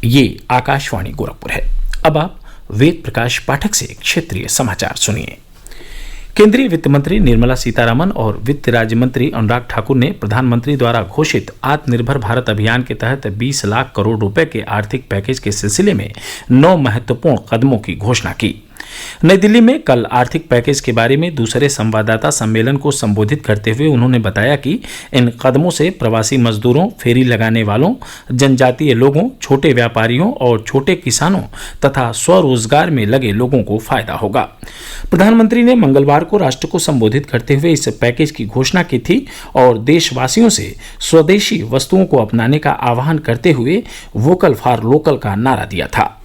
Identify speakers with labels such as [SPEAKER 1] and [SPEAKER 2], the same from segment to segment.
[SPEAKER 1] ये आकाशवाणी गोरखपुर है। अब आप वेद प्रकाश पाठक से क्षेत्रीय समाचार सुनिए। केंद्रीय वित्त मंत्री निर्मला सीतारामन और वित्त राज्य मंत्री अनुराग ठाकुर ने प्रधानमंत्री द्वारा घोषित आत्मनिर्भर भारत अभियान के तहत 20 लाख करोड़ रुपए के आर्थिक पैकेज के सिलसिले में 9 महत्वपूर्ण कदमों की घोषणा की। नई दिल्ली में कल आर्थिक पैकेज के बारे में दूसरे संवाददाता सम्मेलन को संबोधित करते हुए उन्होंने बताया कि इन कदमों से प्रवासी मजदूरों, फेरी लगाने वालों, जनजातीय लोगों, छोटे व्यापारियों और छोटे किसानों तथा स्वरोजगार में लगे लोगों को फायदा होगा। प्रधानमंत्री ने मंगलवार को राष्ट्र को संबोधित करते हुए इस पैकेज की घोषणा की थी और देशवासियों से स्वदेशी वस्तुओं को अपनाने का आह्वान करते हुए वोकल फॉर लोकल का नारा दिया था।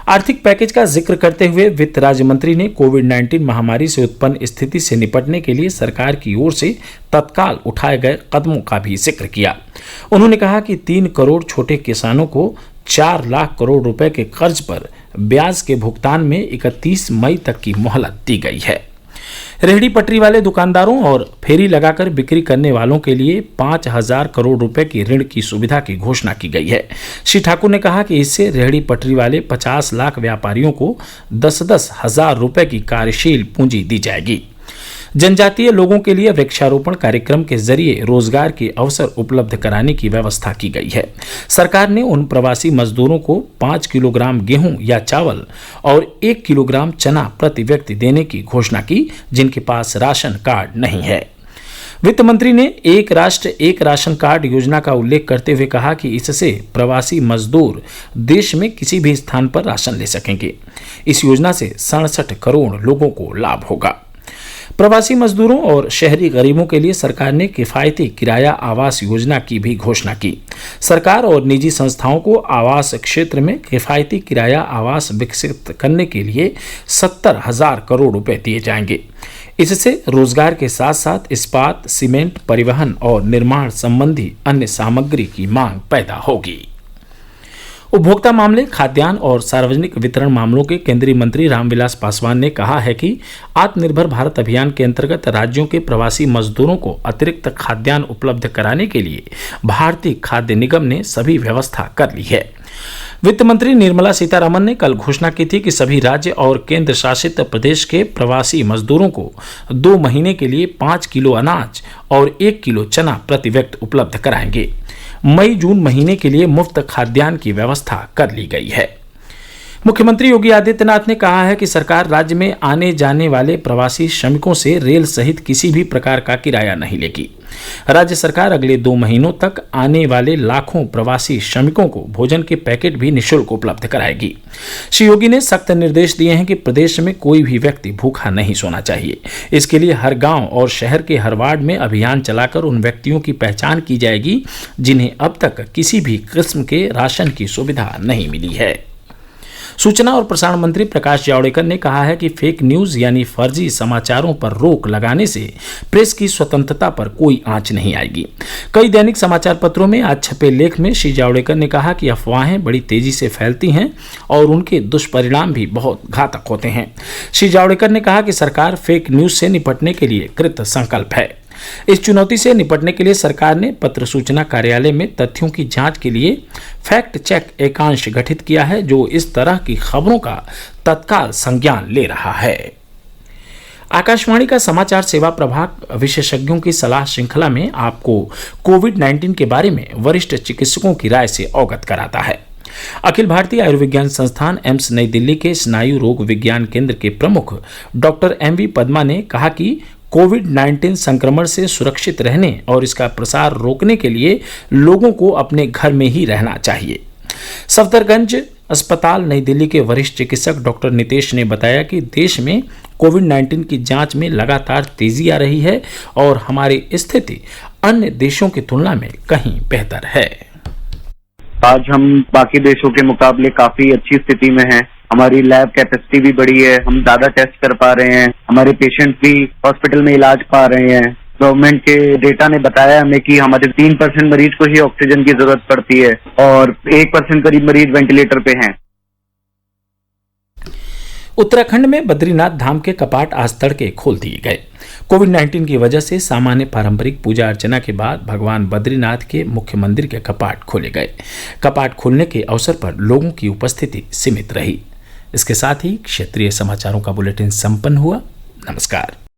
[SPEAKER 1] आर्थिक पैकेज का जिक्र करते हुए वित्त राज्य मंत्री ने कोविड-19 महामारी से उत्पन्न स्थिति से निपटने के लिए सरकार की ओर से तत्काल उठाए गए कदमों का भी जिक्र किया। उन्होंने कहा कि 3 करोड़ छोटे किसानों को 4 लाख करोड़ रुपए के कर्ज पर ब्याज के भुगतान में 31 मई तक की मोहलत दी गई है। रेहड़ी पटरी वाले दुकानदारों और फेरी लगाकर बिक्री करने वालों के लिए 5,000 करोड़ रुपए की ऋण की सुविधा की घोषणा की गई है। श्री ठाकुर ने कहा कि इससे रेहड़ी पटरी वाले 50 लाख व्यापारियों को 10-10 हजार रुपए की कार्यशील पूंजी दी जाएगी। जनजातीय लोगों के लिए वृक्षारोपण कार्यक्रम के जरिए रोजगार के अवसर उपलब्ध कराने की व्यवस्था की गई है। सरकार ने उन प्रवासी मजदूरों को 5 किलोग्राम गेहूं या चावल और 1 किलोग्राम चना प्रति व्यक्ति देने की घोषणा की जिनके पास राशन कार्ड नहीं है। वित्त मंत्री ने एक राष्ट्र एक राशन कार्ड योजना का उल्लेख करते हुए कहा कि इससे प्रवासी मजदूर देश में किसी भी स्थान पर राशन ले सकेंगे। इस योजना से 67 करोड़ लोगों को लाभ होगा। प्रवासी मजदूरों और शहरी गरीबों के लिए सरकार ने किफायती किराया आवास योजना की भी घोषणा की। सरकार और निजी संस्थाओं को आवास क्षेत्र में किफायती किराया आवास विकसित करने के लिए 70,000 करोड़ रुपए दिए जाएंगे। इससे रोजगार के साथ साथ इस्पात, सीमेंट, परिवहन और निर्माण संबंधी अन्य सामग्री की मांग पैदा होगी। उपभोक्ता मामले, खाद्यान्न और सार्वजनिक वितरण मामलों के केंद्रीय मंत्री रामविलास पासवान ने कहा है कि आत्मनिर्भर भारत अभियान के अंतर्गत राज्यों के प्रवासी मजदूरों को अतिरिक्त खाद्यान्न उपलब्ध कराने के लिए भारतीय खाद्य निगम ने सभी व्यवस्था कर ली है। वित्त मंत्री निर्मला सीतारामन ने कल घोषणा की थी कि सभी राज्य और केंद्र शासित प्रदेश के प्रवासी मजदूरों को 2 महीने के लिए 5 किलो अनाज और 1 किलो चना प्रति व्यक्ति उपलब्ध कराएंगे। मई-जून महीने के लिए मुफ्त खाद्यान्न की व्यवस्था कर ली गई है। मुख्यमंत्री योगी आदित्यनाथ ने कहा है कि सरकार राज्य में आने जाने वाले प्रवासी श्रमिकों से रेल सहित किसी भी प्रकार का किराया नहीं लेगी। राज्य सरकार अगले 2 महीनों तक आने वाले लाखों प्रवासी श्रमिकों को भोजन के पैकेट भी निःशुल्क उपलब्ध कराएगी। श्री योगी ने सख्त निर्देश दिए हैं कि प्रदेश में कोई भी व्यक्ति भूखा नहीं सोना चाहिए। इसके लिए हर गांव और शहर के हर वार्ड में अभियान चलाकर उन व्यक्तियों की पहचान की जाएगी जिन्हें अब तक किसी भी किस्म के राशन की सुविधा नहीं मिली है। सूचना और प्रसारण मंत्री प्रकाश जावड़ेकर ने कहा है कि फेक न्यूज यानी फर्जी समाचारों पर रोक लगाने से प्रेस की स्वतंत्रता पर कोई आंच नहीं आएगी। कई दैनिक समाचार पत्रों में आज छपे लेख में श्री जावड़ेकर ने कहा कि अफवाहें बड़ी तेजी से फैलती हैं और उनके दुष्परिणाम भी बहुत घातक होते हैं। श्री जावड़ेकर ने कहा कि सरकार फेक न्यूज से निपटने के लिए कृत संकल्प है। इस चुनौती से निपटने के लिए सरकार ने पत्र सूचना कार्यालय में तथ्यों की जांच के लिए फैक्ट चेक एकांश गठित किया है जो इस तरह की खबरों का तत्काल संज्ञान ले रहा है। आकाशवाणी का समाचार सेवा प्रभाग विशेषज्ञों की सलाह श्रृंखला में आपको कोविड-19 के बारे में वरिष्ठ चिकित्सकों की राय से अवगत कराता है। अखिल भारतीय आयुर्विज्ञान संस्थान एम्स नई दिल्ली के स्नायु रोग विज्ञान केंद्र के प्रमुख डॉक्टर MV पद्मा ने कहा कि कोविड-19 संक्रमण से सुरक्षित रहने और इसका प्रसार रोकने के लिए लोगों को अपने घर में ही रहना चाहिए। सफदरगंज अस्पताल नई दिल्ली के वरिष्ठ चिकित्सक डॉक्टर नितेश ने बताया कि देश में कोविड-19 की जांच में लगातार तेजी आ रही है और हमारी स्थिति अन्य देशों की तुलना में कहीं बेहतर है।
[SPEAKER 2] आज हम बाकी देशों के मुकाबले काफी अच्छी स्थिति में हैं। हमारी लैब कैपेसिटी भी बढ़ी है, हम ज्यादा टेस्ट कर पा रहे हैं, हमारे पेशेंट भी हॉस्पिटल में इलाज पा रहे हैं। गवर्नमेंट के डेटा ने बताया हमें कि हमारे 3% मरीज को ही ऑक्सीजन की जरूरत पड़ती है और 1% करीब मरीज वेंटिलेटर पे हैं।
[SPEAKER 1] उत्तराखंड में बद्रीनाथ धाम के कपाट आज तड़के खोल दिए गए। कोविड-19 की वजह से सामान्य पारंपरिक पूजा अर्चना के बाद भगवान बद्रीनाथ के मुख्य मंदिर के कपाट खोले गए। कपाट खोलने के अवसर पर लोगों की उपस्थिति सीमित रही। इसके साथ ही क्षेत्रीय समाचारों का बुलेटिन संपन्न हुआ। नमस्कार।